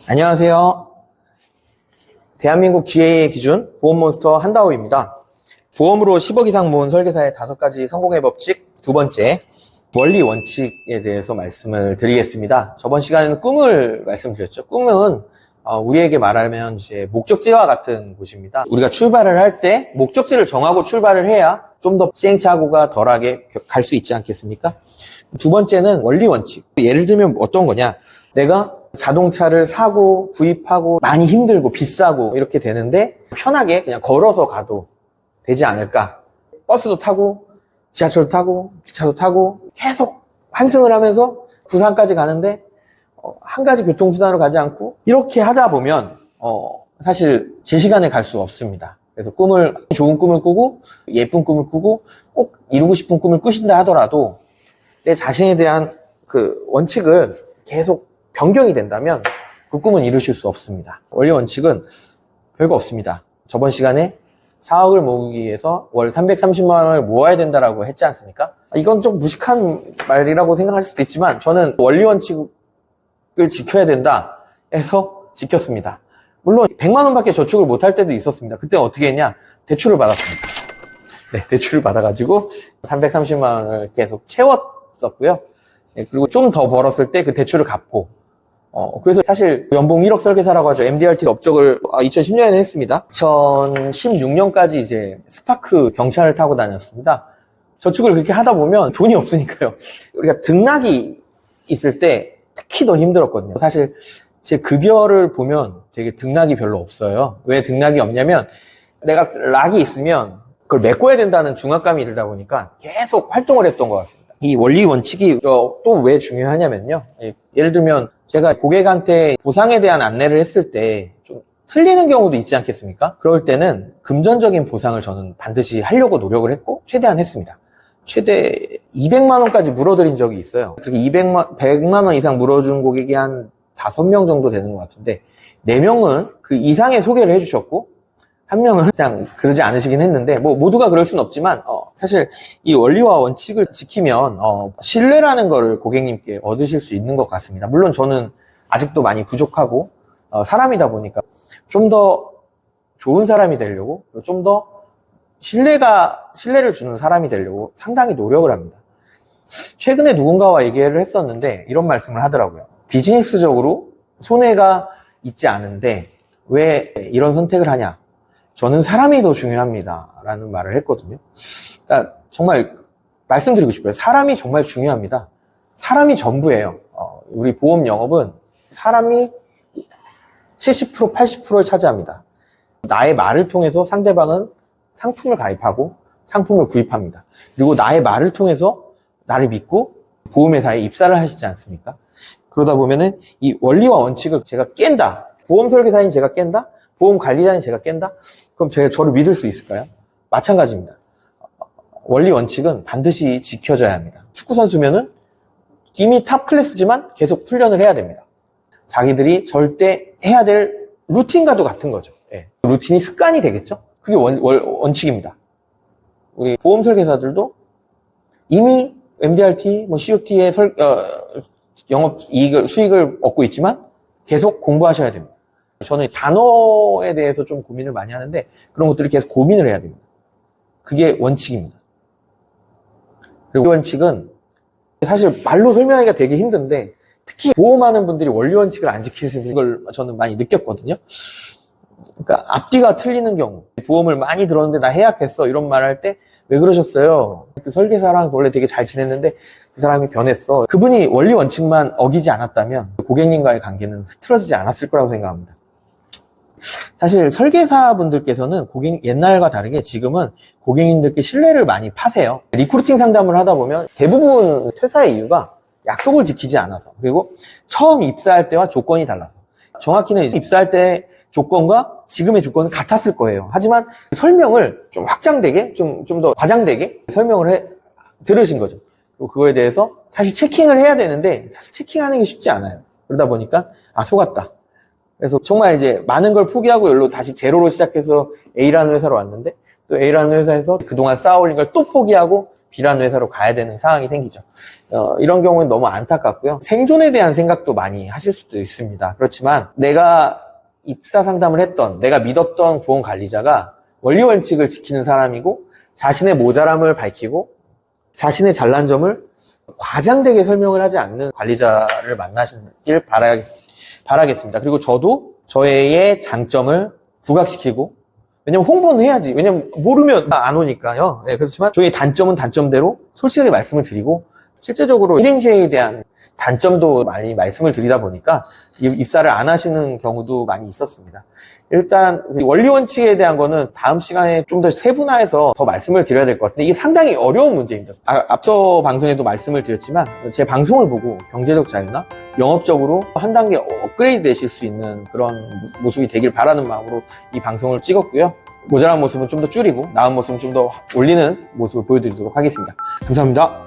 안녕하세요. 대한민국 GA의 기준 보험몬스터 한다호입니다. 보험으로 10억 이상 모은 설계사의 5가지 성공의 법칙 두 번째, 원리 원칙에 대해서 말씀을 드리겠습니다. 저번 시간에는 꿈을 말씀드렸죠. 꿈은 우리에게 말하면 이제 목적지와 같은 곳입니다. 우리가 출발을 할 때 목적지를 정하고 출발을 해야 좀 더 시행착오가 덜하게 갈 수 있지 않겠습니까? 두 번째는 원리 원칙. 예를 들면 어떤 거냐? 내가 자동차를 사고 구입하고 많이 힘들고 비싸고 이렇게 되는데 편하게 그냥 걸어서 가도 되지 않을까? 버스도 타고 지하철도 타고 기차도 타고 계속 환승을 하면서 부산까지 가는데 한 가지 교통수단으로 가지 않고 이렇게 하다 보면 사실 제 시간에 갈 수 없습니다. 그래서 좋은 꿈을 꾸고 예쁜 꿈을 꾸고 꼭 이루고 싶은 꿈을 꾸신다 하더라도 내 자신에 대한 그 원칙을 계속 변경이 된다면 그 꿈은 이루실 수 없습니다. 원리 원칙은 별거 없습니다. 저번 시간에 4억을 모으기 위해서 월 330만 원을 모아야 된다라고 했지 않습니까? 이건 좀 무식한 말이라고 생각할 수도 있지만 저는 원리 원칙을 지켜야 된다 해서 지켰습니다. 물론 100만 원밖에 저축을 못할 때도 있었습니다. 그때 어떻게 했냐? 대출을 받았습니다. 네, 대출을 받아가지고 330만 원을 계속 채웠었고요. 네, 그리고 좀 더 벌었을 때 그 대출을 갚고 그래서 사실 연봉 1억 설계사라고 하죠. MDRT 업적을 2010년에 했습니다. 2016년까지 이제 스파크 경차를 타고 다녔습니다. 저축을 그렇게 하다 보면 돈이 없으니까요. 우리가 등락이 있을 때 특히 더 힘들었거든요. 사실 제 급여를 보면 되게 등락이 별로 없어요. 왜 등락이 없냐면 내가 락이 있으면 그걸 메꿔야 된다는 중압감이 들다 보니까 계속 활동을 했던 것 같습니다. 이 원리 원칙이 또 왜 중요하냐면요. 예를 들면 제가 고객한테 보상에 대한 안내를 했을 때 좀 틀리는 경우도 있지 않겠습니까? 그럴 때는 금전적인 보상을 저는 반드시 하려고 노력을 했고 최대한 했습니다. 최대 200만 원까지 물어드린 적이 있어요. 그렇게 100만 원 이상 물어준 고객이 한 5명 정도 되는 것 같은데 4명은 그 이상의 소개를 해주셨고 한 명은 그냥 그러지 않으시긴 했는데 뭐 모두가 그럴 수는 없지만 사실 이 원리와 원칙을 지키면 신뢰라는 거를 고객님께 얻으실 수 있는 것 같습니다. 물론 저는 아직도 많이 부족하고 사람이다 보니까 좀 더 좋은 사람이 되려고 좀 더 신뢰를 주는 사람이 되려고 상당히 노력을 합니다. 최근에 누군가와 얘기를 했었는데 이런 말씀을 하더라고요. 비즈니스적으로 손해가 있지 않은데 왜 이런 선택을 하냐? 저는 사람이 더 중요합니다. 라는 말을 했거든요. 그러니까 정말 말씀드리고 싶어요. 사람이 정말 중요합니다. 사람이 전부예요. 우리 보험 영업은 사람이 70%, 80%를 차지합니다. 나의 말을 통해서 상대방은 상품을 가입하고 상품을 구입합니다. 그리고 나의 말을 통해서 나를 믿고 보험회사에 입사를 하시지 않습니까? 그러다 보면은 이 원리와 원칙을 제가 깬다. 보험 설계사인 제가 깬다? 보험 관리자인 제가 깬다? 그럼 저를 믿을 수 있을까요? 마찬가지입니다. 원리 원칙은 반드시 지켜져야 합니다. 축구선수면은 이미 탑 클래스지만 계속 훈련을 해야 됩니다. 자기들이 절대 해야 될 루틴과도 같은 거죠. 예. 루틴이 습관이 되겠죠? 그게 원칙입니다. 우리 보험 설계사들도 이미 MDRT, COT의 영업 수익을 얻고 있지만 계속 공부하셔야 됩니다. 저는 단어에 대해서 좀 고민을 많이 하는데 그런 것들을 계속 고민을 해야 됩니다. 그게 원칙입니다. 그리고 원칙은 사실 말로 설명하기가 되게 힘든데 특히 보험하는 분들이 원리 원칙을 안 지키시는 걸 저는 많이 느꼈거든요. 그러니까 앞뒤가 틀리는 경우 보험을 많이 들었는데 나 해약했어 이런 말 할 때 왜 그러셨어요? 그 설계사랑 원래 되게 잘 지냈는데 그 사람이 변했어. 그분이 원리 원칙만 어기지 않았다면 고객님과의 관계는 흐트러지지 않았을 거라고 생각합니다. 사실 설계사분들께서는 옛날과 다르게 지금은 고객님들께 신뢰를 많이 파세요. 리크루팅 상담을 하다 보면 대부분 퇴사의 이유가 약속을 지키지 않아서 그리고 처음 입사할 때와 조건이 달라서 정확히는 입사할 때 조건과 지금의 조건은 같았을 거예요. 하지만 설명을 좀 확장되게 좀 더 과장되게 설명을 들으신 거죠. 그리고 그거에 대해서 사실 체킹을 해야 되는데 사실 체킹하는 게 쉽지 않아요. 그러다 보니까 속았다. 그래서 정말 이제 많은 걸 포기하고 여기로 다시 제로로 시작해서 A라는 회사로 왔는데 또 또 A라는 회사에서 그동안 쌓아올린 걸 또 포기하고 B라는 회사로 가야 되는 상황이 생기죠. 이런 경우는 너무 안타깝고요. 생존에 대한 생각도 많이 하실 수도 있습니다. 그렇지만 내가 입사 상담을 했던, 내가 믿었던 보험 관리자가 원리 원칙을 지키는 사람이고 자신의 모자람을 밝히고 자신의 잘난 점을 과장되게 설명을 하지 않는 관리자를 만나시길 바라겠습니다. 그리고 저도 저의 장점을 부각시키고, 왜냐면 홍보는 해야지. 왜냐면 모르면 안 오니까요. 네, 그렇지만 저희의 단점은 단점대로 솔직하게 말씀을 드리고, 실제적으로 1인주에 대한 단점도 많이 말씀을 드리다 보니까 입사를 안 하시는 경우도 많이 있었습니다. 일단 원리 원칙에 대한 거는 다음 시간에 좀 더 세분화해서 더 말씀을 드려야 될 것 같은데, 이게 상당히 어려운 문제입니다. 앞서 방송에도 말씀을 드렸지만 제 방송을 보고 경제적 자유나 영업적으로 한 단계 업그레이드 되실 수 있는 그런 모습이 되길 바라는 마음으로 이 방송을 찍었고요. 모자란 모습은 좀 더 줄이고 나은 모습은 좀 더 올리는 모습을 보여드리도록 하겠습니다. 감사합니다.